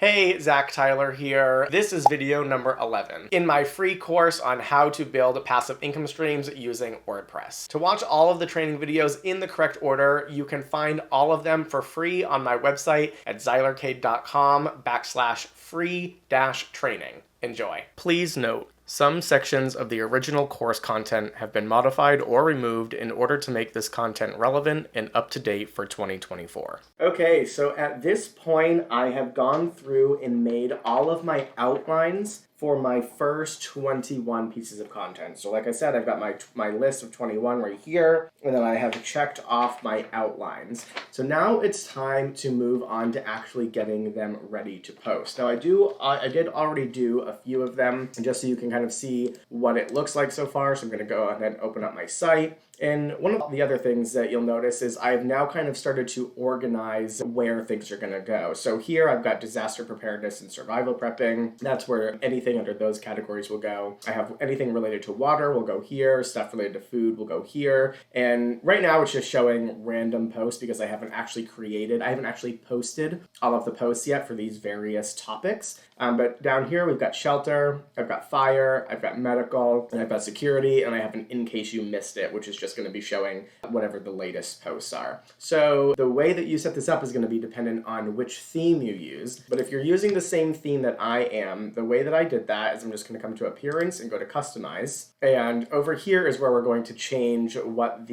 Hey, Zach Tyler here. This is video number 11 in my free course on how to build passive income streams using WordPress. To watch all of the training videos in the correct order, you can find all of them for free on my website at zylercade.com/free-training. Enjoy. Please note, some sections of the original course content have been modified or removed in order to make this content relevant and up to date for 2024. Okay, so at this point, I have gone through and made all of my outlines for my first 21 pieces of content. So like I said, I've got my list of 21 right here, and then I have checked off my outlines. So now it's time to move on to actually getting them ready to post. Now I did already do a few of them, just so you can kind of see what it looks like so far. So I'm gonna go ahead and open up my site. And one of the other things that you'll notice is I've now kind of started to organize where things are going to go. So here I've got disaster preparedness and survival prepping. That's where anything under those categories will go. I have anything related to water will go here. Stuff related to food will go here. And right now it's just showing random posts because I haven't actually posted all of the posts yet for these various topics. But down here we've got shelter, I've got fire, I've got medical, and I've got security, and I have an in case you missed it, which is just going to be showing whatever the latest posts are. So the way that you set this up is going to be dependent on which theme you use. But if you're using the same theme that I am, the way that I did that is I'm just going to come to appearance and go to customize. And over here is where we're going to change what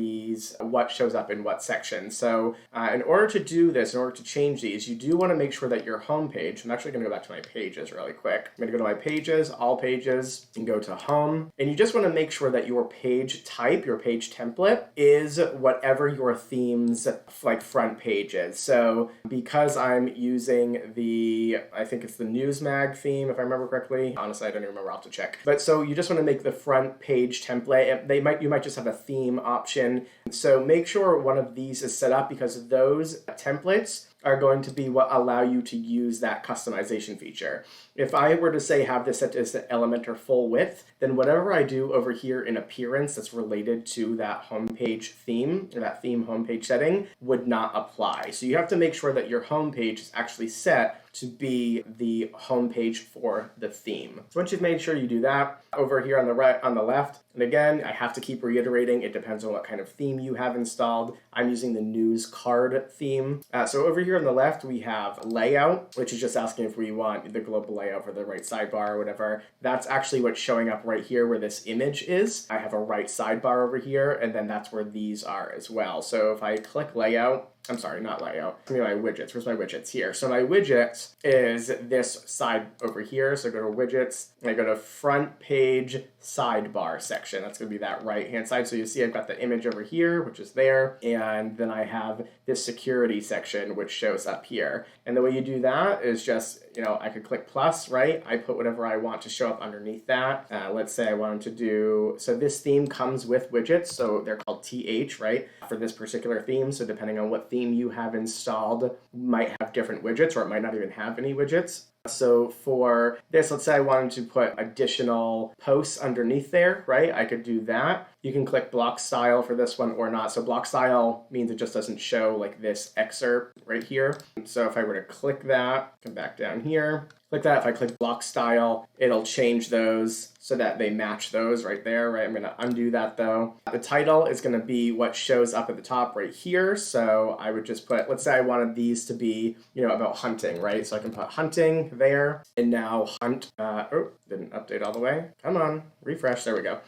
shows up in what section. So in order to do this, in order to change these, you do want to make sure that your home page, I'm actually going to go back to my pages really quick. I'm going to go to my pages, all pages, and go to home. And you just want to make sure that your page type, your page template, is whatever your theme's like front page is. So because I'm using I think it's the Newsmag theme, if I remember correctly. Honestly, I don't even remember, I'll have to check. But so you just want to make the front page template. You might just have a theme option. So make sure one of these is set up because those templates are going to be what allow you to use that customization feature. If I were to say have this set as the element or full width, then whatever I do over here in appearance that's related to that homepage theme or that theme homepage setting would not apply. So you have to make sure that your homepage is actually set to be the homepage for the theme. So once you've made sure you do that, over here on the left, and again, I have to keep reiterating, it depends on what kind of theme you have installed. I'm using the news card theme. So over here on the left, we have layout, which is just asking if we want the global layout for the right sidebar or whatever. That's actually what's showing up right here where this image is. I have a right sidebar over here, and then that's where these are as well. So if I click layout, I'm sorry, not layout. Give me my widgets. Where's my widgets? Here. So my widgets is this side over here. So go to widgets, and I go to front page sidebar section. That's going to be that right-hand side. So you see I've got the image over here, which is there. And then I have this security section, which shows up here. And the way you do that is just, I could click plus, right? I put whatever I want to show up underneath that. Let's say I wanted to do, so this theme comes with widgets. So they're called TH, right? For this particular theme. So depending on what theme you have installed, might have different widgets, or it might not even have any widgets. So for this, let's say I wanted to put additional posts underneath there, right? I could do that. You can click block style for this one or not. So block style means it just doesn't show like this excerpt right here. So if I were to click that, come back down here, click that. If I click block style, it'll change those so that they match those right there, right? I'm going to undo that though. The title is going to be what shows up at the top right here. So I would just put, let's say I wanted these to be, about hunting, right? So I can put hunting there, and now hunt, didn't update all the way. Come on, refresh, there we go.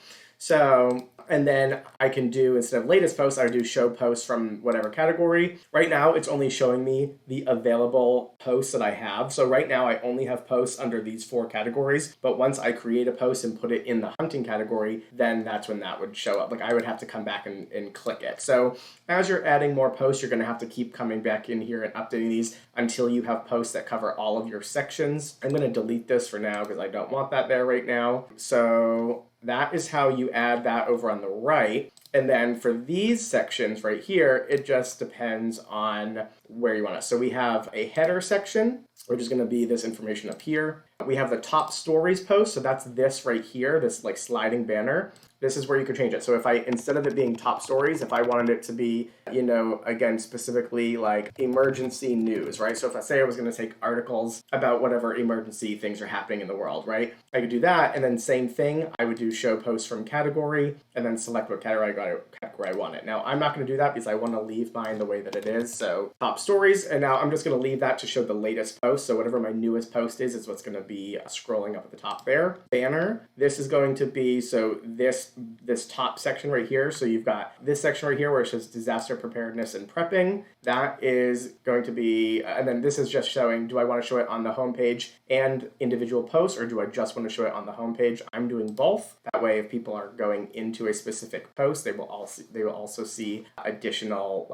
So, and then I can do, instead of latest posts, I would do show posts from whatever category. Right now, it's only showing me the available posts that I have. So right now, I only have posts under these 4 categories. But once I create a post and put it in the hunting category, then that's when that would show up. Like I would have to come back and click it. So as you're adding more posts, you're going to have to keep coming back in here and updating these until you have posts that cover all of your sections. I'm going to delete this for now because I don't want that there right now. So that is how you add that over on the right. And then for these sections right here, it just depends on where you want it. So we have a header section, which is going to be this information up here. We have the top stories post. So that's this right here, this like sliding banner. This is where you could change it. So if I, instead of it being top stories, if I wanted it to be, again, specifically like emergency news, right? So if I say I was going to take articles about whatever emergency things are happening in the world, right? I could do that. And then same thing, I would do show posts from category and then select what category I want it. Now I'm not going to do that because I want to leave mine the way that it is. So top stories. And now I'm just going to leave that to show the latest post. So whatever my newest post is what's going to be scrolling up at the top there. Banner. This is going to be, so this top section right here. So you've got this section right here where it says disaster preparedness and prepping. That is going to be, and then this is just showing, do I want to show it on the homepage and individual posts, or do I just want to show it on the homepage? I'm doing both. That way, if people are going into a specific post, they will also see additional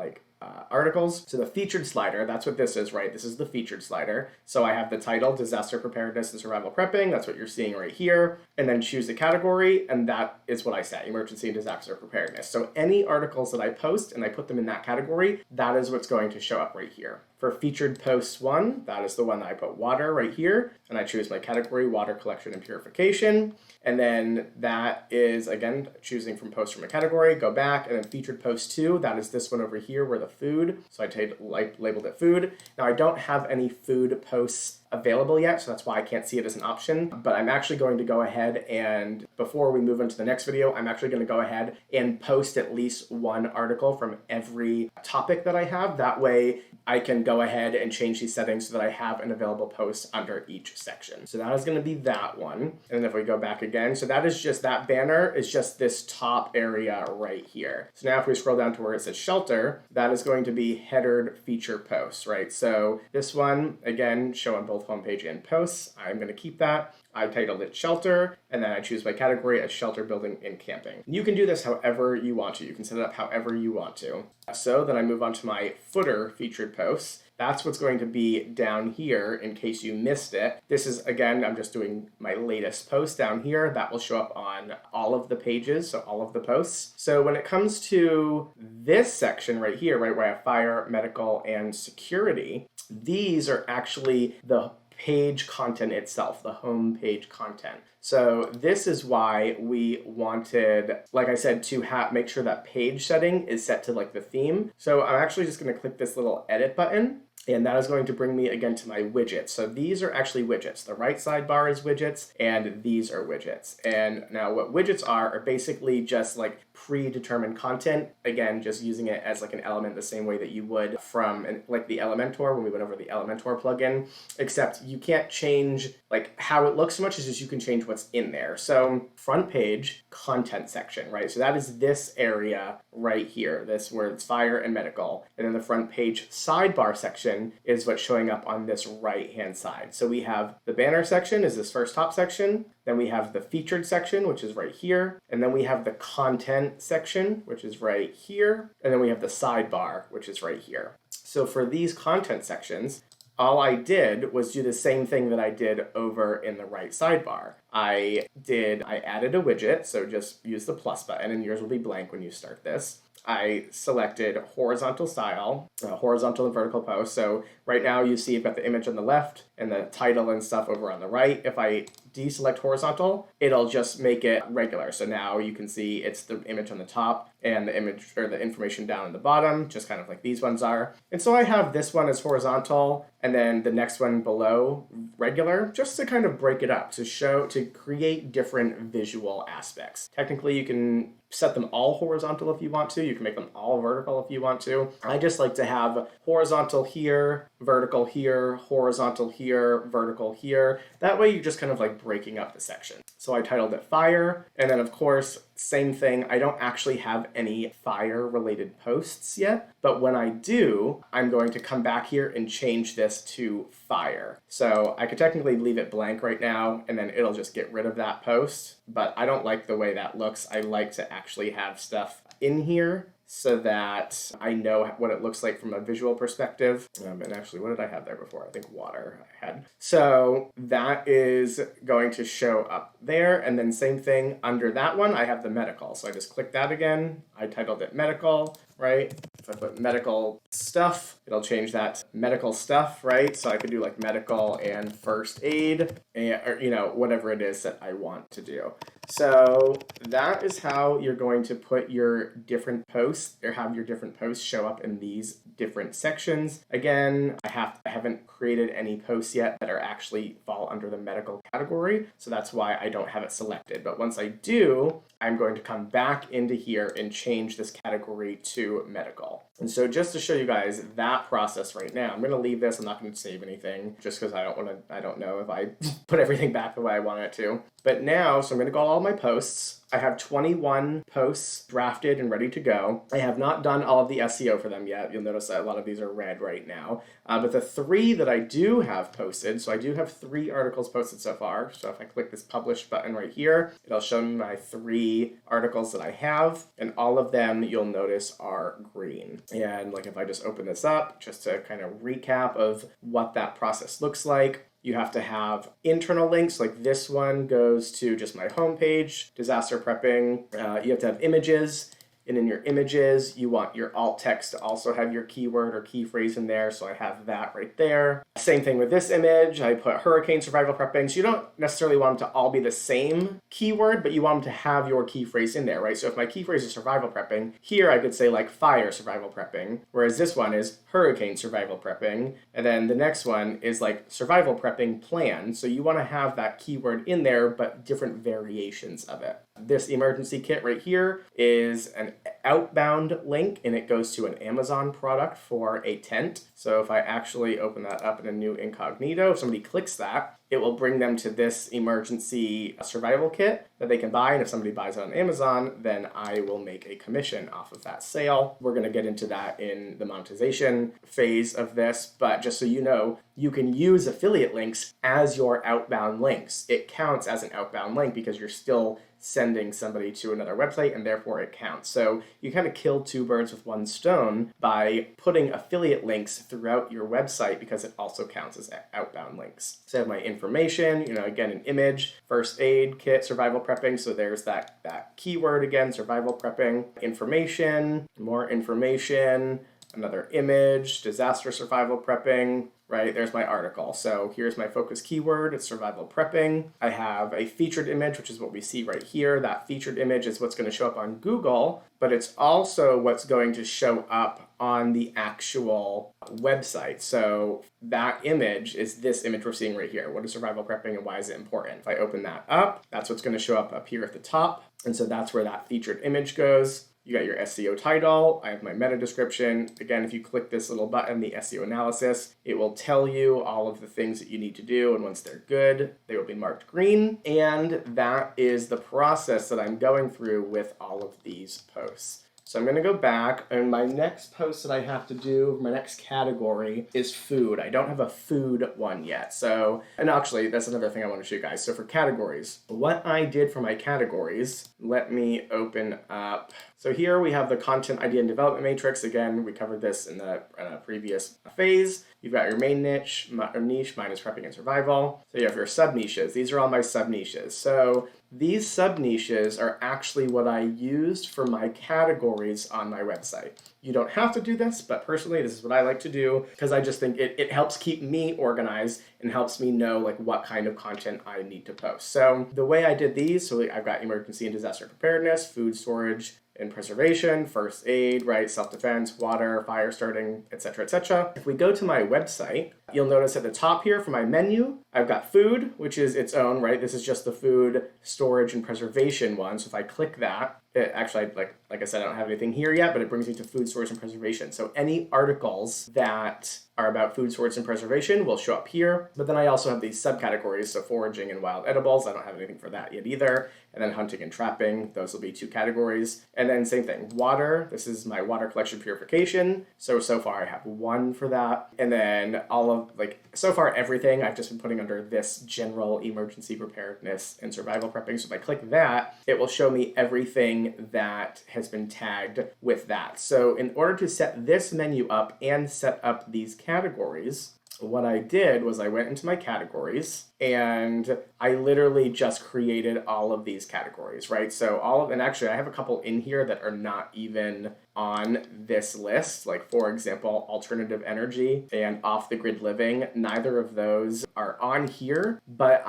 articles. So the featured slider, that's what this is, right? This is the featured slider. So I have the title, Disaster Preparedness and Survival Prepping. That's what you're seeing right here. And then choose the category, and that is what I set, Emergency and Disaster Preparedness. So any articles that I post and I put them in that category, that is what's going to show up right here. For featured posts 1, that is the one that I put water right here, and I choose my category, water collection and purification. And then that is, again, choosing from post from a category, go back, and then featured post 2, that is this one over here where the food, so I labeled it food. Now I don't have any food posts available yet, so that's why I can't see it as an option, but I'm actually going to go ahead and, before we move into the next video, I'm actually going to go ahead and post at least one article from every topic that I have. That way I can go ahead and change these settings so that I have an available post under each section. So that is going to be that one. And then if we go back again, so that is just, that banner is just this top area right here. So now if we scroll down to where it says shelter, that is going to be headered feature posts, right? So this one, again, show on both homepage and posts. I'm going to keep that. I titled it shelter, and then I choose my category as shelter building and camping. You can do this however you want to. You can set it up however you want to. So then I move on to my footer featured posts. That's what's going to be down here in case you missed it. This is, again, I'm just doing my latest post down here. That will show up on all of the pages, so all of the posts. So when it comes to this section right here, right, where I have fire, medical, and security, these are actually the page content itself, the home page content. So this is why we wanted, like I said, to make sure that page setting is set to like the theme. So I'm actually just going to click this little edit button, and that is going to bring me again to my widgets. So these are actually widgets. The right sidebar is widgets, and these are widgets. And now what widgets are basically just like predetermined content. Again, just using it as like an element the same way that you would from like the Elementor when we went over the Elementor plugin, except you can't change like how it looks so much as just you can change what's in there. So front page content section, right? So that is this area right here, this where it's fire and medical. And then the front page sidebar section is what's showing up on this right hand side. So we have the banner section is this first top section. Then we have the featured section, which is right here. And then we have the content section, which is right here. And then we have the sidebar, which is right here. So for these content sections, all I did was do the same thing that I did over in the right sidebar. I added a widget, so just use the plus button, and yours will be blank when you start this. I selected horizontal style, horizontal and vertical post. So right now you see you've got the image on the left and the title and stuff over on the right. If I deselect horizontal, it'll just make it regular. So now you can see it's the image on the top and the image or the information down in the bottom, just kind of like these ones are. And so I have this one as horizontal and then the next one below regular, just to kind of break it up, to create different visual aspects. Technically, you can set them all horizontal if you want to. You can make them all vertical if you want to. I just like to have horizontal here, vertical here, horizontal here, vertical here. That way you're just kind of like breaking up the section. So I titled it fire. And then of course, same thing. I don't actually have any fire related posts yet, but when I do, I'm going to come back here and change this to fire. So I could technically leave it blank right now and then it'll just get rid of that post, but I don't like the way that looks. I like to actually have stuff in here so that I know what it looks like from a visual perspective. And actually, what did I have there before? I think water I had. So that is going to show up there. And then same thing under that one, I have the medical. So I just click that again. I titled it medical, right? if I put medical stuff, it'll change that to medical stuff, right? So I could do like medical and first aid, and, or, you know, whatever it is that I want to do. So that is how you're going to put your different posts, or have your different posts show up in these different sections. Again, I haven't created any posts yet that are actually fall under the medical category, so that's why I don't have it selected. But once I do, I'm going to come back into here and change this category to medical. And so just to show you guys that process right now, I'm going to leave this. I'm not going to save anything just because I don't know if I put everything back the way I want it to. But now, so I'm going to go to all my posts. I have 21 posts drafted and ready to go. I have not done all of the SEO for them yet. You'll notice that a lot of these are red right now. But the 3 that I do have posted, so I do have 3 articles posted so far. So if I click this publish button right here, it'll show me my 3 articles that I have. And all of them, you'll notice, are green. And like if I just open this up, just to kind of recap of what that process looks like. You have to have internal links, like this one goes to just my homepage, disaster prepping. You have to have images, and in your images, you want your alt text to also have your keyword or key phrase in there, so I have that right there. Same thing with this image, I put hurricane survival prepping, so you don't necessarily want them to all be the same keyword, but you want them to have your key phrase in there, right? So if my key phrase is survival prepping, here I could say like fire survival prepping, whereas this one is hurricane survival prepping, and then the next one is like survival prepping plan, so you want to have that keyword in there, but different variations of it. This emergency kit right here is an outbound link, and it goes to an Amazon product for a tent. So if I actually open that up in a new incognito, if somebody clicks that, it will bring them to this emergency survival kit that they can buy. And if somebody buys it on Amazon, then I will make a commission off of that sale. We're going to get into that in the monetization phase of this. But just so you know, you can use affiliate links as your outbound links. It counts as an outbound link because you're still sending somebody to another website, and therefore it counts. So you kind of kill 2 birds with 1 stone by putting affiliate links throughout your website, because it also counts as outbound links. So I have my information, again, an image, first aid kit, survival prepping. So there's that keyword again, survival prepping, information, more information, another image, disaster survival prepping, right? There's my article. So here's my focus keyword, it's survival prepping. I have a featured image, which is what we see right here. That featured image is what's going to show up on Google, but it's also what's going to show up on the actual website. So that image is this image we're seeing right here. What is survival prepping and why is it important? If I open that up, that's what's going to show up here at the top. And so that's where that featured image goes. You got your SEO title, I have my meta description. Again, if you click this little button, the SEO analysis, it will tell you all of the things that you need to do, and once they're good, they will be marked green. And that is the process that I'm going through with all of these posts. So I'm going to go back, and my next post that I have to do, my next category is food. I don't have a food one yet. So, and actually, that's another thing I want to show you guys. So for categories, what I did for my categories, let me open up. So here we have the content idea and development matrix. Again, we covered this in the previous phase. You've got your main niche, mine is prepping and survival. So you have your sub niches. These are all my sub niches. So these sub niches are actually what I used for my categories on my website. You don't have to do this, but personally, this is what I like to do because I just think it helps keep me organized and helps me know like what kind of content I need to post. So the way I did these, so I've got emergency and disaster preparedness, food storage and preservation, first aid, right, self-defense, water, fire starting, etc., etc. If we go to my website, you'll notice at the top here for my menu, I've got food, which is its own, right? This is just the food storage and preservation one. So if I click that, it actually, like I said, I don't have anything here yet, but it brings me to food storage and preservation. So any articles that are about food storage and preservation will show up here. But then I also have these subcategories, so foraging and wild edibles. I don't have anything for that yet either. And then hunting and trapping, those will be 2 categories. And then same thing, water. This is my water collection purification. So far I have 1 for that. And then all of, so far everything I've just been putting under this general emergency preparedness and survival prepping. So if I click that, it will show me everything that has been tagged with that. So in order to set this menu up and set up these categories, what I did was I went into my categories and I literally just created all of these categories, right? So and actually I have a couple in here that are not even on this list, like for example, alternative energy and off the grid living. Neither of those are on here, but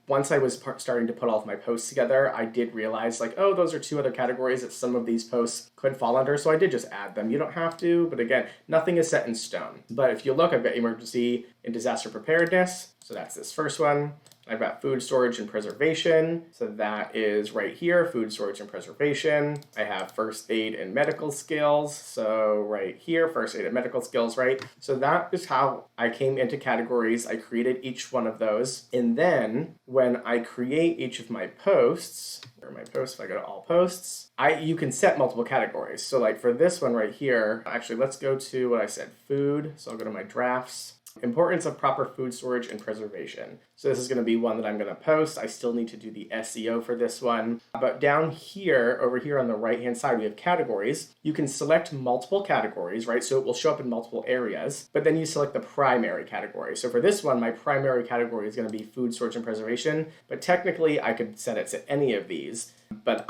once I was starting to put all of my posts together, I did realize like, oh, those are two other categories that some of these posts could fall under. So I did just add them. You don't have to, but again, nothing is set in stone. But if you look, I've got emergency and disaster preparedness. So that's this first one. I've got food storage and preservation. So that is right here, food storage and preservation. I have first aid and medical skills. So right here, first aid and medical skills, right? So that is how I came into categories. I created each one of those. And then when I create each of my posts, if I go to all posts, you can set multiple categories. So like for this one right here, actually, let's go to what I said, food. So I'll go to my drafts. Importance of proper food storage and preservation. So this is going to be one that I'm going to post. I still need to do the SEO for this one. But down here, over here on the right-hand side, we have categories. You can select multiple categories, right? So it will show up in multiple areas, but then you select the primary category. So for this one, my primary category is going to be food storage and preservation, but technically I could set it to any of these. But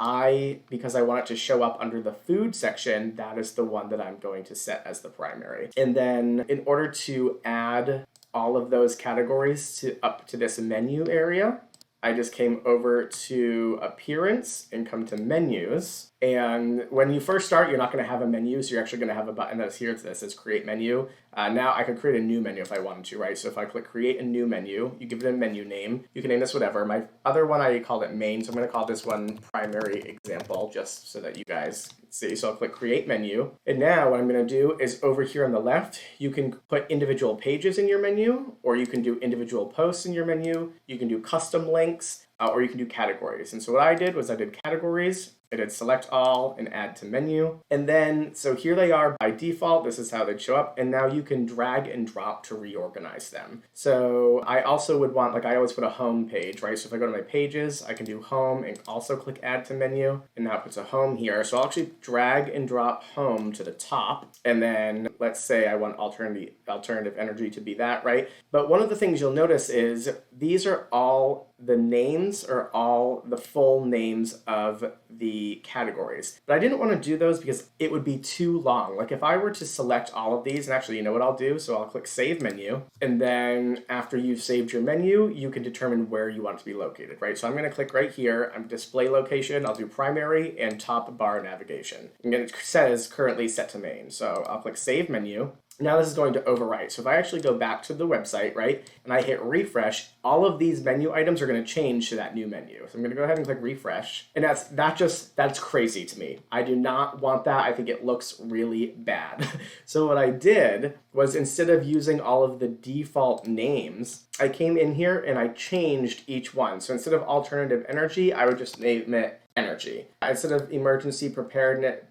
because I want it to show up under the food section, that is the one that I'm going to set as the primary. And then in order to add all of those categories up to this menu area, I just came over to appearance and come to menus. And when you first start, you're not going to have a menu, so you're actually going to have a button that's here that says create menu. Now I could create a new menu if I wanted to, right? So if I click create a new menu, you give it a menu name. You can name this whatever. My other one, I called it main, so I'm going to call this one primary example, just so that you guys see. So I'll click create menu. And now what I'm going to do is over here on the left, you can put individual pages in your menu, or you can do individual posts in your menu. You can do custom links, or you can do categories. And so what I did was I did categories. I did select all and add to menu. And then, so here they are by default. This is how they show up. And now you can drag and drop to reorganize them. So I also would want, like I always put a home page, right? So if I go to my pages, I can do home and also click add to menu. And now it puts a home here. So I'll actually drag and drop home to the top. And then let's say I want alternative energy to be that, right? But one of the things you'll notice is these are all the names or all the full names of the categories. But I didn't want to do those because it would be too long. Like if I were to select all of these, and actually, you know what I'll do? So I'll click Save Menu. And then after you've saved your menu, you can determine where you want it to be located, right? So I'm going to click right here. I'm display location. I'll do primary and top bar navigation. And it says currently set to main. So I'll click Save Menu. Now this is going to overwrite. So if I actually go back to the website, right, and I hit refresh, all of these menu items are going to change to that new menu. So I'm going to go ahead and click refresh. And that's crazy to me. I do not want that. I think it looks really bad. So what I did was instead of using all of the default names, I came in here and I changed each one. So instead of alternative energy, I would just name it energy. Instead of emergency preparedness,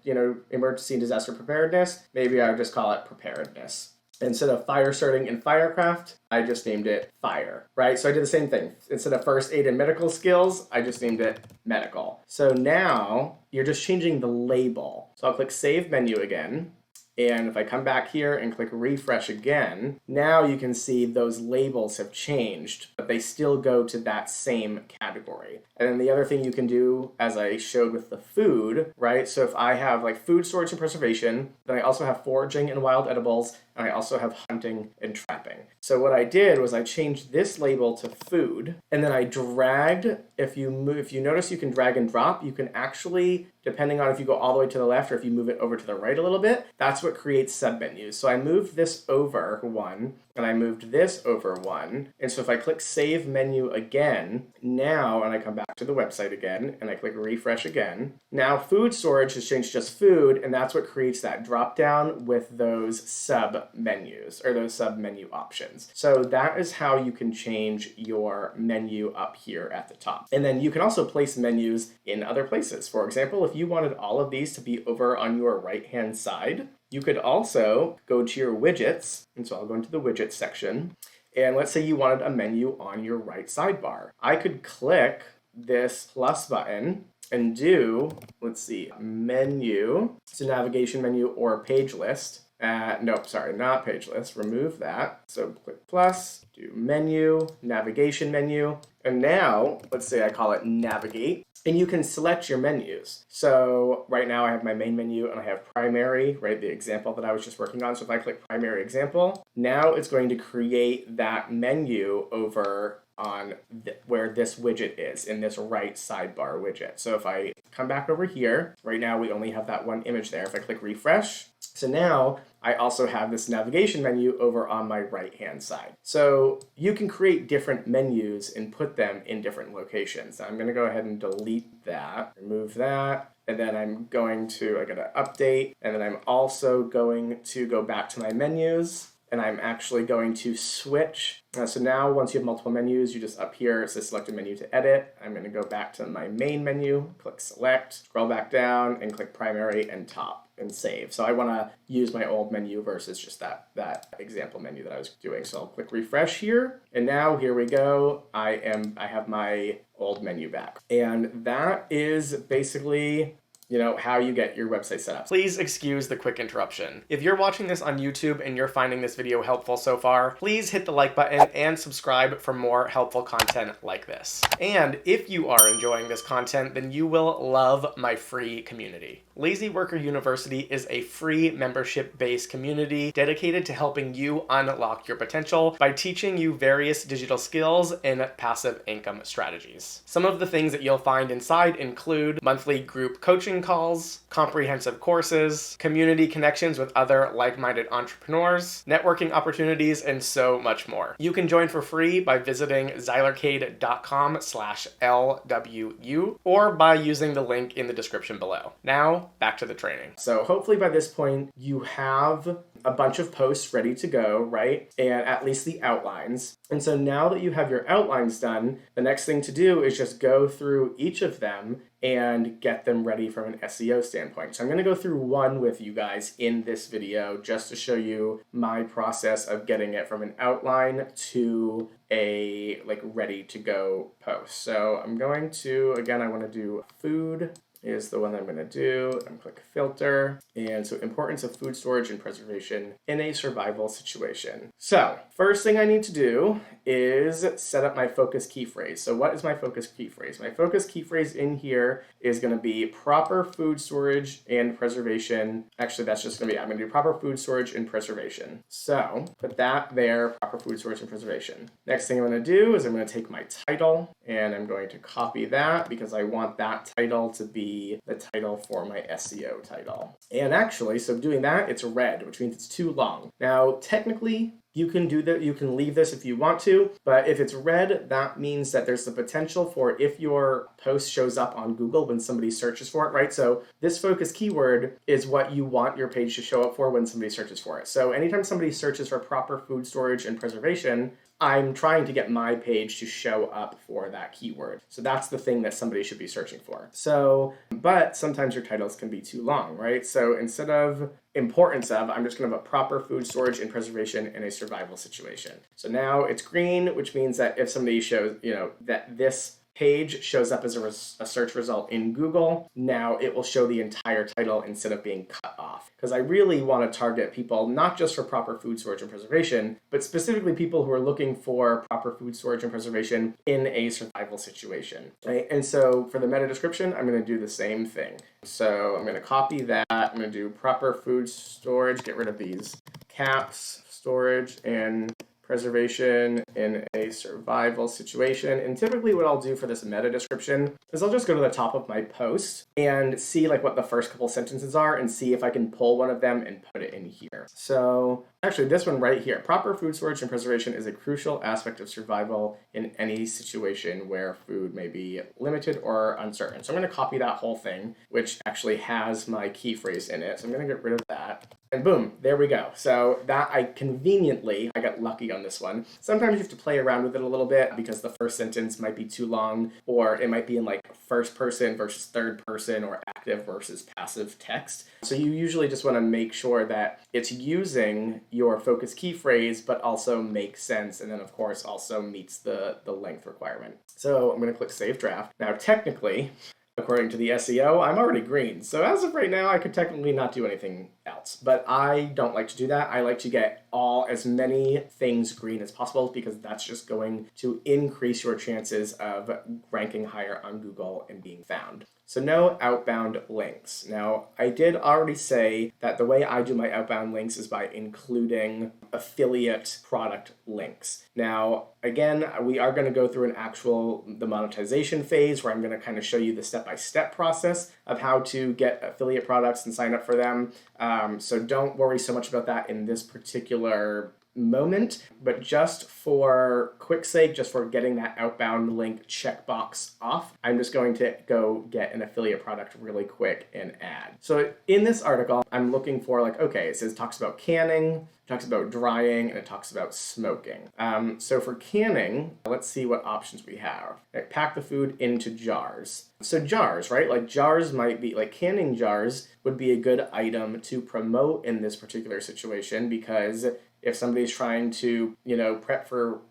emergency and disaster preparedness, maybe I would just call it preparedness. Instead of fire starting and firecraft, I just named it fire, right? So I did the same thing. Instead of first aid and medical skills, I just named it medical. So now you're just changing the label. So I'll click Save Menu again. And if I come back here and click refresh again, now you can see those labels have changed, but they still go to that same category. And then the other thing you can do, as I showed with the food, right? So if I have like food storage and preservation, then I also have foraging and wild edibles, and I also have hunting and trapping. So what I did was I changed this label to food, and then I dragged, if you notice you can drag and drop, you can actually, depending on if you go all the way to the left or if you move it over to the right a little bit, that's what creates submenus. So I moved this over one, and I moved this over one. And so if I click Save Menu again, now, and I come back to the website again, and I click refresh again, now food storage has changed to just food, and that's what creates that drop down with those sub menus or those sub menu options. So that is how you can change your menu up here at the top. And then you can also place menus in other places. For example, if you wanted all of these to be over on your right-hand side, you could also go to your widgets. And so I'll go into the widgets section. And let's say you wanted a menu on your right sidebar. I could click this plus button and do, let's see, menu, so navigation menu or page list. Nope, sorry, not page list. Remove that. So click plus, do menu, navigation menu. And now, let's say I call it navigate. And you can select your menus. So right now I have my main menu and I have primary, right? The example that I was just working on. So if I click primary example, now it's going to create that menu over on where this widget is, in this right sidebar widget. So if I come back over here, right now we only have that one image there. If I click refresh, so now I also have this navigation menu over on my right-hand side. So you can create different menus and put them in different locations. Now I'm going to go ahead and delete that, remove that, and then I'm going to, I got to update, and then I'm also going to go back to my menus, and I'm actually going to switch. So now once you have multiple menus, you just up here, it says select a menu to edit. I'm going to go back to my main menu, click select, scroll back down, and click primary and top, and save. So I want to use my old menu versus just that example menu that I was doing. So I'll click refresh here, and now here we go. I have my old menu back. And that is basically how you get your website set up. Please excuse the quick interruption. If you're watching this on YouTube and you're finding this video helpful so far, please hit the like button and subscribe for more helpful content like this. And if you are enjoying this content, then you will love my free community. Lazy Worker University is a free membership-based community dedicated to helping you unlock your potential by teaching you various digital skills and passive income strategies. Some of the things that you'll find inside include monthly group coaching calls, comprehensive courses, community connections with other like-minded entrepreneurs, networking opportunities, and so much more. You can join for free by visiting zylercade.com/LWU or by using the link in the description below. Now, back to the training. So hopefully by this point, you have a bunch of posts ready to go, right? And at least the outlines. And so now that you have your outlines done, the next thing to do is just go through each of them and get them ready from an SEO standpoint. So I'm going to go through one with you guys in this video just to show you my process of getting it from an outline to a ready to go post. So I'm going to, again, I want to do food is the one that I'm going to do. I'm click filter. And so importance of food storage and preservation in a survival situation. So first thing I need to do is set up my focus key phrase. So what is my focus key phrase? My focus key phrase in here is going to be proper food storage and preservation. Actually, that's just going to be, I'm going to do proper food storage and preservation. So put that there, proper food storage and preservation. Next thing I'm going to do is I'm going to take my title and I'm going to copy that because I want that title to be the title for my SEO title. And actually, so doing that, it's red, which means it's too long. Now, technically, you can do that. You can leave this if you want to, but if it's red, that means that there's the potential for if your post shows up on Google when somebody searches for it, right? So this focus keyword is what you want your page to show up for when somebody searches for it. So anytime somebody searches for proper food storage and preservation, I'm trying to get my page to show up for that keyword. So that's the thing that somebody should be searching for. So, but sometimes your titles can be too long, right? So instead of importance of, I'm just going to put proper food storage and preservation in a survival situation. So now it's green, which means that if somebody shows, that this page shows up as a search result in Google, now it will show the entire title instead of being cut off. Because I really want to target people not just for proper food storage and preservation, but specifically people who are looking for proper food storage and preservation in a survival situation. Right? And so for the meta description, I'm going to do the same thing. So I'm going to copy that. I'm going to do proper food storage, get rid of these caps, storage, and preservation in a survival situation. And typically what I'll do for this meta description is I'll just go to the top of my post and see what the first couple sentences are and see if I can pull one of them and put it in here. So actually this one right here, proper food storage and preservation is a crucial aspect of survival in any situation where food may be limited or uncertain. So I'm going to copy that whole thing, which actually has my key phrase in it. So I'm going to get rid of that. And boom, there we go. So that I got lucky on this one. Sometimes you have to play around with it a little bit because the first sentence might be too long, or it might be in first person versus third person or active versus passive text. So you usually just want to make sure that it's using your focus key phrase, but also makes sense. And then of course also meets the length requirement. So I'm going to click Save Draft. Now technically, according to the SEO, I'm already green. So as of right now, I could technically not do anything else. But I don't like to do that. I like to get as many things green as possible because that's just going to increase your chances of ranking higher on Google and being found. So no outbound links. Now, I did already say that the way I do my outbound links is by including affiliate product links. Now, again, we are going to go through the monetization phase where I'm going to kind of show you the step-by-step process of how to get affiliate products and sign up for them. So don't worry so much about that in this particular moment, but just for quick sake, just for getting that outbound link checkbox off, I'm just going to go get an affiliate product really quick and add. So in this article, I'm looking for it talks about canning, talks about drying, and it talks about smoking. So for canning, let's see what options we have. Pack the food into jars. So jars, right? Like jars might be, like canning jars would be a good item to promote in this particular situation because if somebody's trying to, prep for,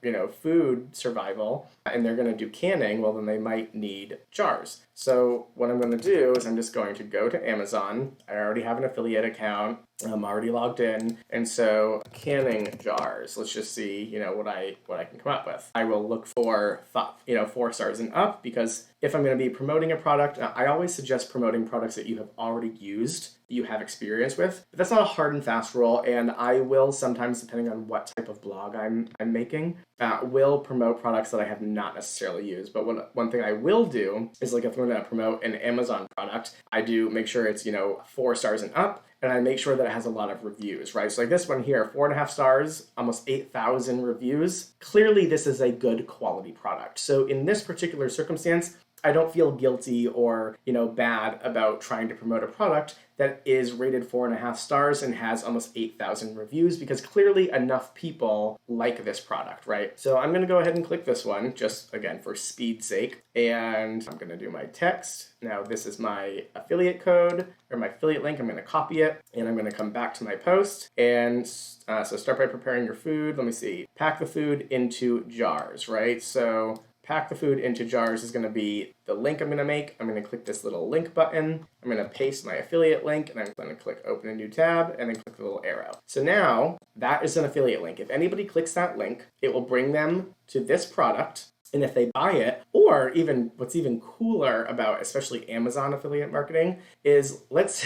food survival and they're going to do canning, well, then they might need jars. So what I'm going to do is I'm just going to go to Amazon. I already have an affiliate account. I'm already logged in. And so canning jars, let's just see, what I can come up with. I will look for, 4 stars and up because if I'm going to be promoting a product, I always suggest promoting products that you have already used, that you have experience with. But that's not a hard and fast rule. And I will sometimes, depending on what type of blog I'm making, will promote products that I have not necessarily used. But one thing I will do is if I'm going to promote an Amazon product, I do make sure it's, 4 stars and up. And I make sure that it has a lot of reviews, right? So like this one here, 4.5 stars, almost 8,000 reviews. Clearly, this is a good quality product. So in this particular circumstance, I don't feel guilty or, bad about trying to promote a product that is rated 4.5 stars and has almost 8,000 reviews because clearly enough people like this product, right? So I'm going to go ahead and click this one just again for speed's sake. And I'm going to do my text. Now this is my affiliate code or my affiliate link. I'm going to copy it and I'm going to come back to my post. And so start by preparing your food. Let me see. Pack the food into jars, right? So pack the food into jars is going to be the link I'm going to make. I'm going to click this little link button. I'm going to paste my affiliate link and I'm going to click open a new tab and then click the little arrow. So now that is an affiliate link. If anybody clicks that link, it will bring them to this product. And if they buy it, or even what's even cooler about especially Amazon affiliate marketing is let's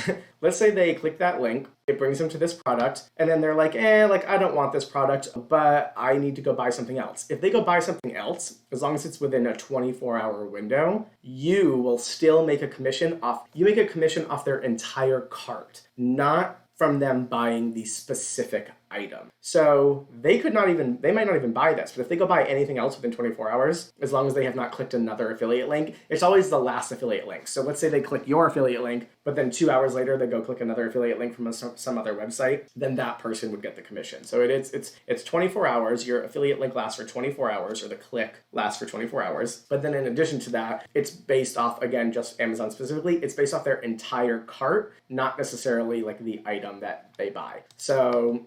say they click that link, it brings them to this product, and then they're like, I don't want this product, but I need to go buy something else. If they go buy something else, as long as it's within a 24-hour window, you will still make a commission off. You make a commission off their entire cart, not from them buying the specific item. So they might not even buy this, but if they go buy anything else within 24 hours, as long as they have not clicked another affiliate link, it's always the last affiliate link. So let's say they click your affiliate link, but then 2 hours later, they go click another affiliate link from some other website, then that person would get the commission. So it's 24 hours. Your affiliate link lasts for 24 hours, or the click lasts for 24 hours. But then in addition to that, it's based off, again, just Amazon specifically, it's based off their entire cart, not necessarily the item that they buy. So,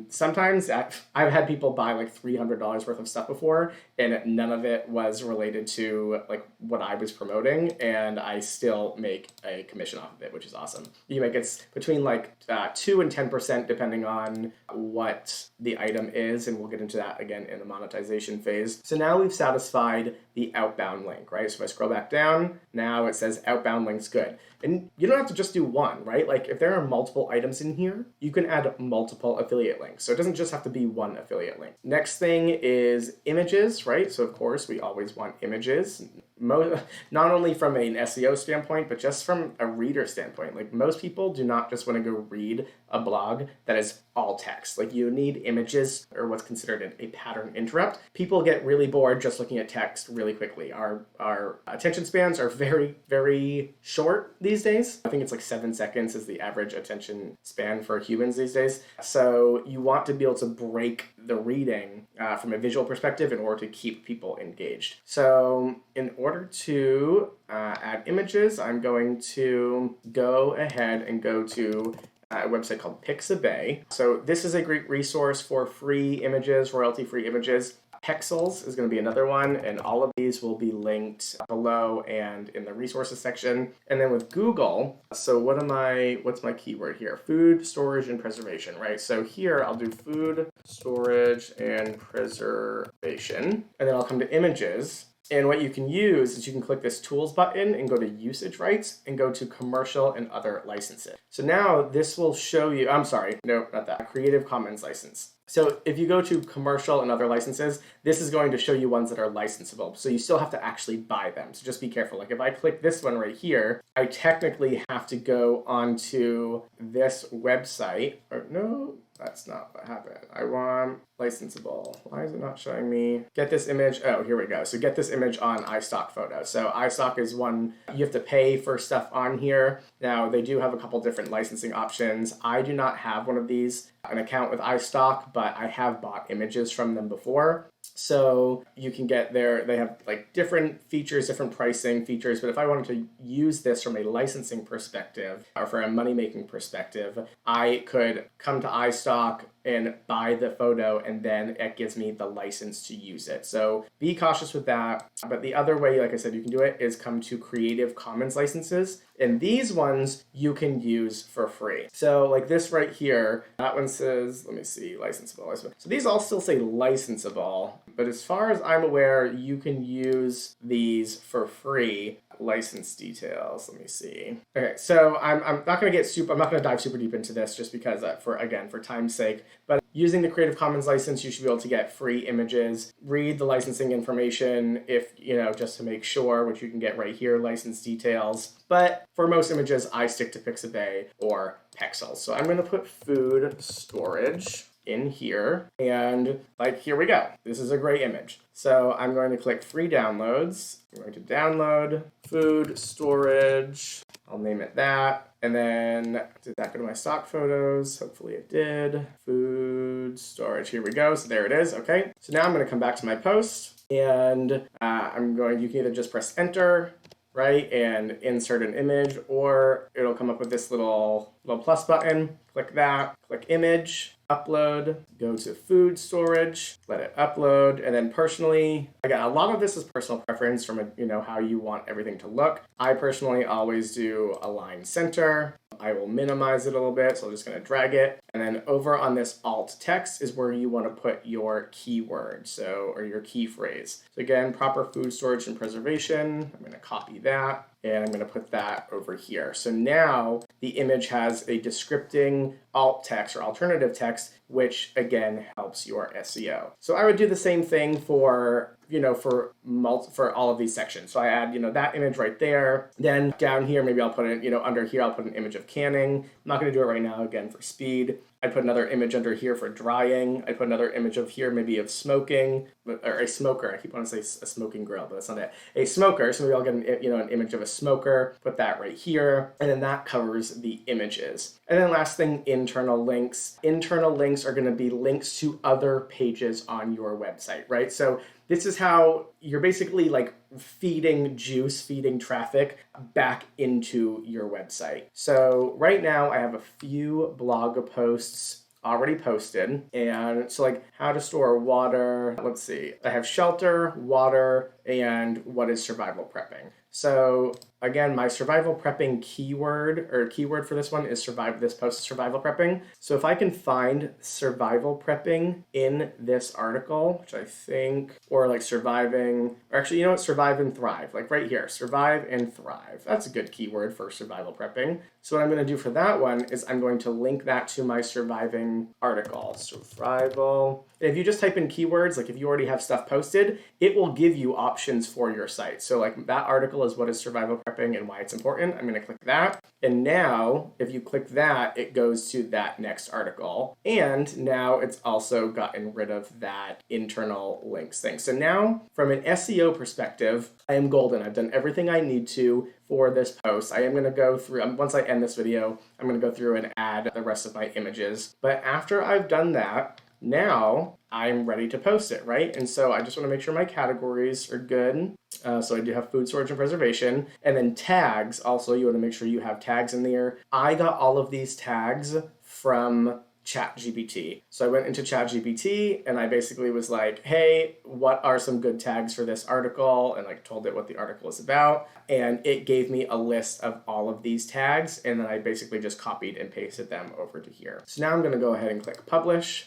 sometimes I've had people buy $300 worth of stuff before, and none of it was related to what I was promoting, and I still make a commission off of it, which is awesome. You make it between 2 and 10% depending on what the item is, and we'll get into that again in the monetization phase. So now we've satisfied the outbound link, right? So if I scroll back down, now it says outbound link's good. And you don't have to just do one, right? If there are multiple items in here, you can add multiple affiliate links. So it doesn't just have to be one affiliate link. Next thing is images, right? So of course, we always want images. Not only from an SEO standpoint, but just from a reader standpoint. Most people do not just want to go read a blog that is all text. You need images, or what's considered a pattern interrupt. People get really bored just looking at text really quickly. Our attention spans are very, very short these days. I think it's 7 seconds is the average attention span for humans these days. So you want to be able to break the reading from a visual perspective in order to keep people engaged. So in order to add images, I'm going to go ahead and go to a website called Pixabay. So this is a great resource for free images, royalty-free images. Pexels is going to be another one, and all of these will be linked below and in the resources section. And then with Google, so what's my keyword here? Food, storage, and preservation, right? So here I'll do food, storage, and preservation, and then I'll come to images. And what you can use is you can click this tools button and go to usage rights and go to commercial and other licenses. So now this will show you, I'm sorry, no, not that, Creative Commons license. So if you go to commercial and other licenses, this is going to show you ones that are licensable. So you still have to actually buy them. So just be careful. Like if I click this one right here, I technically have to go onto this website. Or no, that's not what happened. I want licensable. Why is it not showing me? Get this image. Oh, here we go. So get this image on iStock Photo. So iStock is one, you have to pay for stuff on here. Now they do have a couple different licensing options. I do not have one of these, an account with iStock, but I have bought images from them before. So you can get there, they have like different features, different pricing features, but if I wanted to use this from a licensing perspective or for a money-making perspective, I could come to iStock and buy the photo, and then it gives me the license to use it. So be cautious with that. But the other way, like I said, you can do it is come to Creative Commons licenses. And these ones you can use for free. So like this right here, that one says, let me see, licensable. So these all still say licensable, but as far as I'm aware, you can use these for free. License details. Let me see. Okay, so I'm not going to dive super deep into this just because for time's sake, but using the Creative Commons license, you should be able to get free images. Read the licensing information just to make sure, which you can get right here, license details. But for most images, I stick to Pixabay or Pexels. So I'm going to put food storage in here, and here we go. This is a great image. So I'm going to click free downloads. I'm going to download food storage. I'll name it that. And then did that go to my stock photos? Hopefully it did. Food storage. Here we go. So there it is. Okay. So now I'm going to come back to my post, and you can either just press enter, right, and insert an image, or it'll come up with this little plus button. Click that, click image, upload, go to food storage, let it upload, and then personally, again, a lot of this is personal preference from how you want everything to look. I personally always do align center. I will minimize it a little bit, so I'm just going to drag it. And then over on this alt text is where you want to put your keyword, or your key phrase. So again, proper food storage and preservation. I'm going to copy that, and I'm going to put that over here. So now the image has a descripting alt text or alternative text, which again helps your SEO. So I would do the same thing for all of these sections. So I add, that image right there. Then down here, maybe I'll put it, under here, I'll put an image of canning. I'm not going to do it right now, again, for speed. I put another image under here for drying. I put another image of here, maybe of smoking, or a smoker. I keep wanting to say a smoking grill, but that's not it. A smoker, so maybe I'll get an image of a smoker, put that right here, and then that covers the images. And then last thing, internal links. Internal links are going to be links to other pages on your website, right? So this is how you're basically feeding traffic back into your website. So right now I have a few blog posts already posted. And so how to store water. Let's see. I have shelter, water, and what is survival prepping. So again, my survival prepping keyword for this one is this post is survival prepping. So if I can find survival prepping in this article, which I think, or surviving, or actually, survive and thrive, right here, survive and thrive. That's a good keyword for survival prepping. So what I'm going to do for that one is I'm going to link that to my surviving article, survival. And if you just type in keywords, if you already have stuff posted, it will give you options for your site. So that article is what is survival prepping and why it's important. I'm going to click that. And now if you click that, it goes to that next article. And now it's also gotten rid of that internal links thing. So now from an SEO perspective, I am golden. I've done everything I need to for this post. I am going to go through, once I end this video, I'm going to go through and add the rest of my images. But after I've done that, now I'm ready to post it, right? And so I just want to make sure my categories are good. So I do have food storage and preservation. And then tags, also you want to make sure you have tags in there. I got all of these tags from ChatGPT. So I went into ChatGPT and I basically was like, hey, what are some good tags for this article? And like told it what the article is about. And it gave me a list of all of these tags. And then I basically just copied and pasted them over to here. So now I'm going to go ahead and click publish.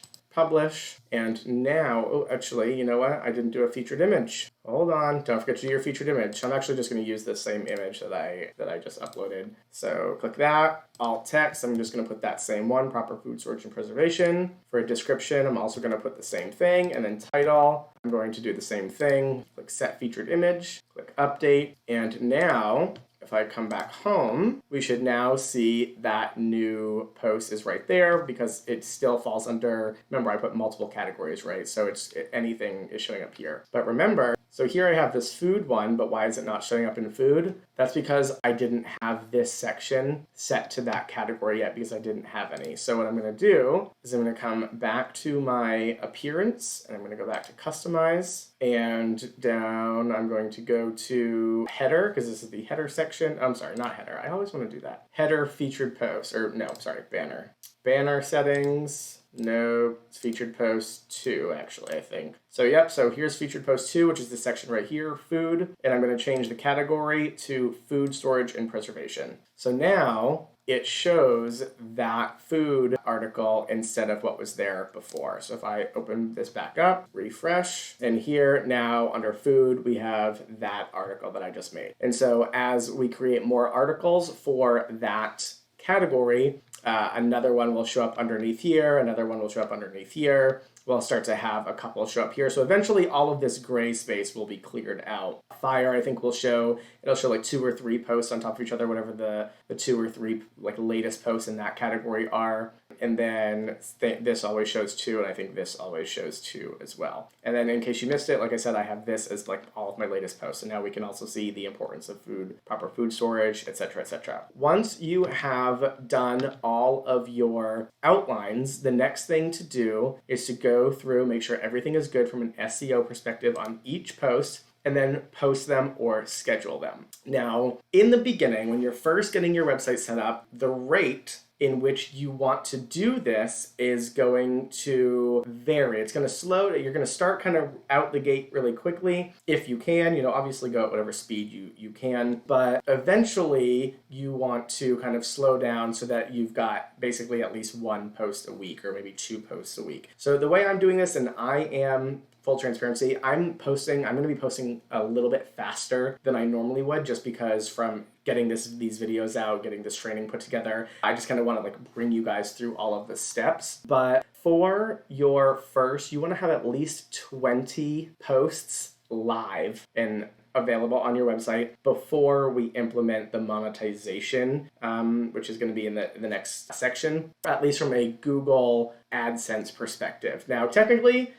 And now, oh, actually, you know what? I didn't do a featured image. Hold on, don't forget to do your featured image. I'm actually just going to use the same image that I just uploaded. So click that, alt text. I'm just going to put that same one, proper food storage and preservation. For a description, I'm also going to put the same thing, and then title, I'm going to do the same thing. Click set featured image, click update, and now if I come back home, we should now see that new post is right there because it still falls under, remember I put multiple categories, right? So anything is showing up here. But remember, so here I have this food one, but why is it not showing up in food? That's because I didn't have this section set to that category yet because I didn't have any. So what I'm going to do is I'm going to come back to my appearance and I'm going to go back to customize and down I'm going to go to header because this is the header section. I'm sorry, not header. I always want to do that. Header featured post or no, sorry, banner. Banner settings. No, it's featured post 2, actually, I think. So, yep, so here's featured post 2, which is the section right here, food. And I'm going to change the category to food storage and preservation. So now it shows that food article instead of what was there before. So if I open this back up, refresh, and here now under food, we have that article that I just made. And so as we create more articles for that category, another one will show up underneath here, another one will show up underneath here. We'll start to have a couple show up here. So eventually all of this gray space will be cleared out. Fire, I think, it'll show like 2 or 3 posts on top of each other, whatever the 2 or 3 like latest posts in that category are. And then this always shows 2, and I think this always shows 2 as well. And then in case you missed it, like I said, I have this as like all of my latest posts. And now we can also see the importance of food, proper food storage, etc., etc. Once you have done all of your outlines, the next thing to do is to go through, make sure everything is good from an SEO perspective on each post, and then post them or schedule them. Now, in the beginning, when you're first getting your website set up, the rate in which you want to do this is going to vary. It's going to slow. You're going to start kind of out the gate really quickly if you can. Obviously go at whatever speed you can. But eventually you want to kind of slow down so that you've got basically at least 1 post a week or maybe 2 posts a week. So the way I'm doing this, and I am full transparency, I'm going to be posting a little bit faster than I normally would just because from getting these videos out, getting this training put together, I just kind of want to like bring you guys through all of the steps. But for your first, you want to have at least 20 posts live and available on your website before we implement the monetization, which is going to be in the next section, at least from a Google AdSense perspective. Now, technically,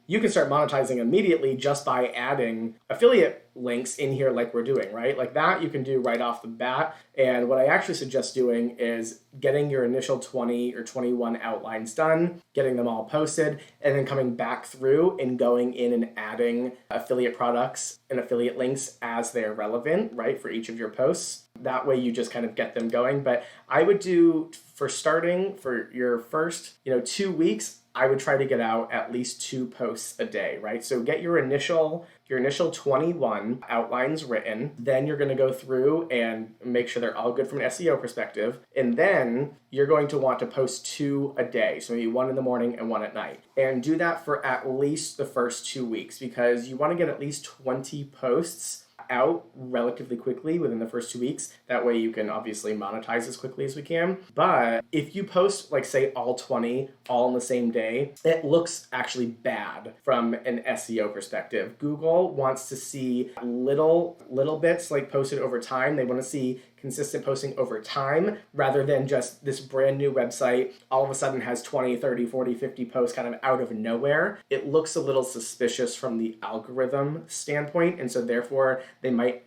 you can start monetizing immediately just by adding affiliate links in here like we're doing, right? Like that you can do right off the bat. And what I actually suggest doing is getting your initial 20 or 21 outlines done, getting them all posted, and then coming back through and going in and adding affiliate products and affiliate links as they're relevant, right, for each of your posts. That way you just kind of get them going. But I would do, for starting, for your first 2 weeks, I would try to get out at least 2 posts a day, right? So get your initial 21 outlines written. Then you're going to go through and make sure they're all good from an SEO perspective. And then you're going to want to post 2 a day. So maybe 1 in the morning and 1 at night. And do that for at least the first 2 weeks because you want to get at least 20 posts out relatively quickly within the first 2 weeks. That way you can obviously monetize as quickly as we can. But if you post, like say all 20 all in the same day, it looks actually bad from an SEO perspective. Google wants to see little bits like posted over time. They want to see consistent posting over time rather than just this brand new website all of a sudden has 20, 30, 40, 50 posts kind of out of nowhere. It looks a little suspicious from the algorithm standpoint, and so therefore they might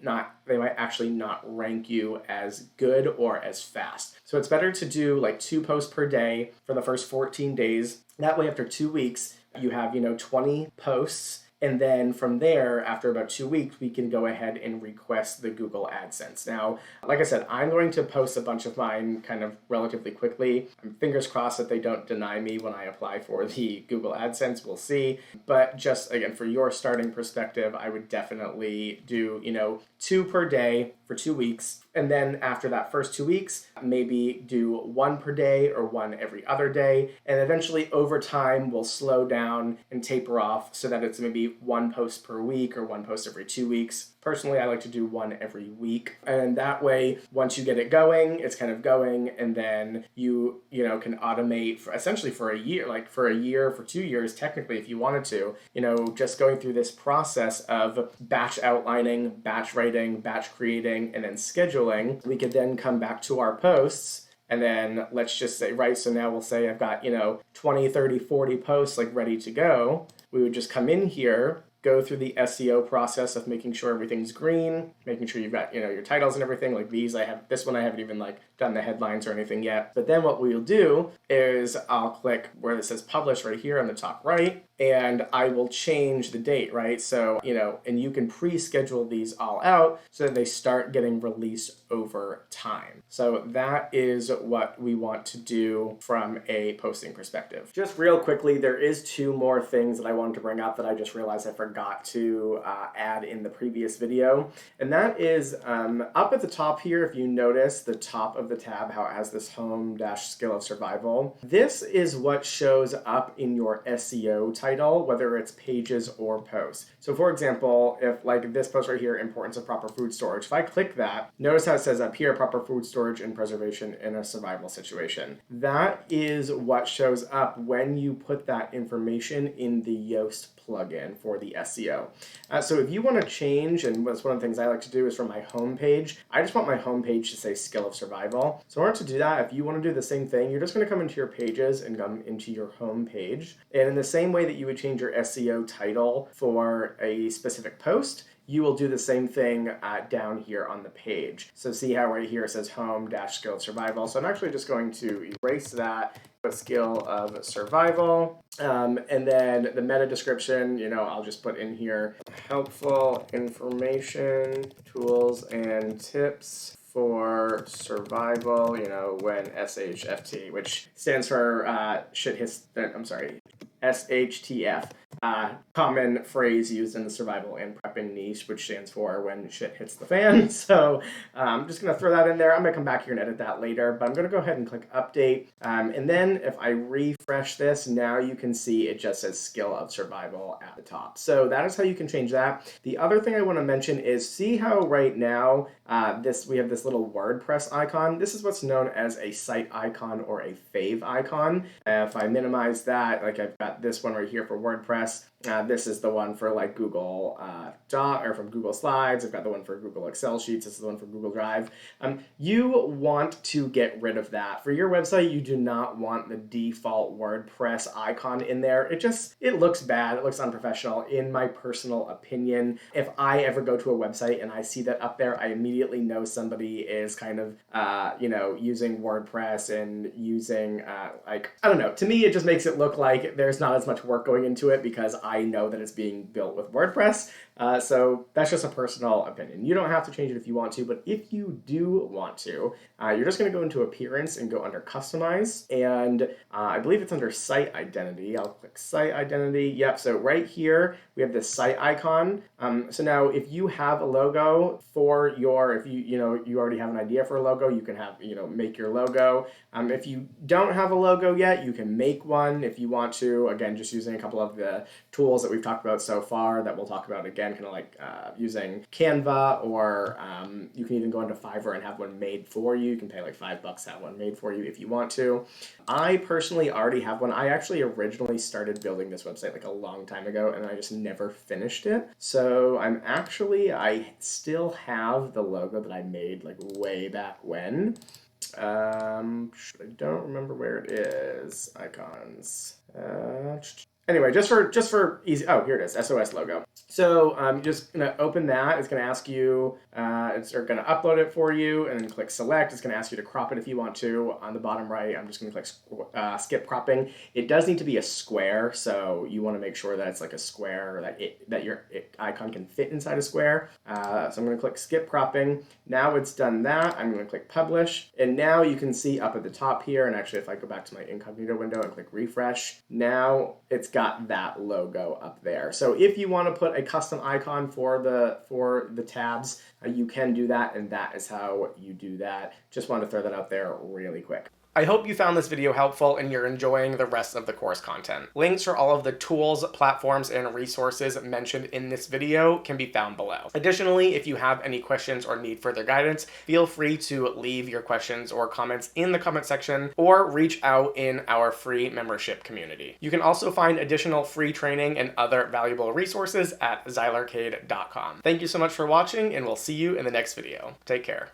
actually not rank you as good or as fast. So it's better to do like 2 posts per day for the first 14 days. That way after 2 weeks you have 20 posts And then from there, after about 2 weeks, we can go ahead and request the Google AdSense. Now, like I said, I'm going to post a bunch of mine kind of relatively quickly. I'm fingers crossed that they don't deny me when I apply for the Google AdSense. We'll see. But just again, for your starting perspective, I would definitely do, 2 per day for 2 weeks. And then after that first 2 weeks, maybe do 1 per day or 1 every other day. And eventually over time, we'll slow down and taper off so that it's maybe 1 post per week or 1 post every 2 weeks. Personally, I like to do 1 every week. And that way, once you get it going, it's kind of going, and then you can automate essentially for a year, for 2 years, technically, if you wanted to, just going through this process of batch outlining, batch writing, batch creating, and then scheduling. We could then come back to our posts. And then let's just say, right, so now we'll say I've got, 20, 30, 40 posts ready to go. We would just come in here, go through the SEO process of making sure everything's green, making sure you've got, your titles and everything. Like this one I haven't even done the headlines or anything yet. But then what we'll do is I'll click where it says publish right here on the top right, and I will change the date, right? So, and you can pre-schedule these all out so that they start getting released over time. So that is what we want to do from a posting perspective. Just real quickly, there is 2 more things that I wanted to bring up that I just realized I forgot to add in the previous video. And that is up at the top here, if you notice the top of the tab, how it has this home-skill of survival. This is what shows up in your SEO title, whether it's pages or posts. So for example, if this post right here, importance of proper food storage, if I click that, notice how it says up here, proper food storage and preservation in a survival situation. That is what shows up when you put that information in the Yoast plugin for the SEO. So if you want to change, and that's one of the things I like to do is from my home page, I just want my home page to say skill of survival. So in order to do that, if you want to do the same thing, you're just going to come into your pages and come into your home page. And in the same way that you would change your SEO title for a specific post, you will do the same thing down here on the page. So see how right here it says home-skill of survival. So I'm actually just going to erase that, put skill of survival. And then the meta description, I'll just put in here helpful information, tools, and tips for survival, when SHFT, which stands for SHTF. Common phrase used in the survival and prepping niche, which stands for when shit hits the fan. So I'm just going to throw that in there. I'm going to come back here and edit that later, but I'm going to go ahead and click update. And then if I refresh this, now you can see it just says skill of survival at the top. So that is how you can change that. The other thing I want to mention is see how right now we have this little WordPress icon. This is what's known as a site icon or a fave icon. If I minimize that, I've got this one right here for WordPress. This is the one for Google or from Google Slides. I've got the one for Google Excel Sheets. This is the one for Google Drive. You want to get rid of that. For your website, you do not want the default WordPress icon in there. It looks bad. It looks unprofessional, in my personal opinion. If I ever go to a website and I see that up there, I immediately know somebody is kind of, using WordPress and using, I don't know. To me, it just makes it look like there's not as much work going into it because I know that it's being built with WordPress. So that's just a personal opinion. You don't have to change it if you want to, but if you do want to, you're just going to go into Appearance and go under Customize. And I believe it's under Site Identity. I'll click Site Identity. Yep, so right here, we have this site icon. So now if you have a logo for if you already have an idea for a logo, you can make your logo. If you don't have a logo yet, you can make one if you want to. Again, just using a couple of the tools that we've talked about so far that we'll talk about again, kind of using Canva, or you can even go into Fiverr and have one made for you. You can pay $5 to have one made for you if you want to. I personally already have one. I actually originally started building this website a long time ago, and I just never finished it. So I still have the logo that I made way back when. I don't remember where it is. Icons. Anyway, just for easy, oh, here it is, SOS logo. So you're just gonna open that. It's gonna ask you, it's gonna upload it for you, and then click select. It's gonna ask you to crop it if you want to. On the bottom right, I'm just gonna click skip cropping. It does need to be a square, so you want to make sure that it's like a square, that your icon can fit inside a square. So I'm gonna click skip cropping. Now it's done that, I'm gonna click publish, and now you can see up at the top here, and actually if I go back to my incognito window and click refresh, now it's got that logo up there. So if you want to put a custom icon for the tabs, you can do that, and that is how you do that. Just wanted to throw that out there really quick. I hope you found this video helpful and you're enjoying the rest of the course content. Links for all of the tools, platforms, and resources mentioned in this video can be found below. Additionally, if you have any questions or need further guidance, feel free to leave your questions or comments in the comment section or reach out in our free membership community. You can also find additional free training and other valuable resources at xylarcade.com. Thank you so much for watching, and we'll see you in the next video. Take care.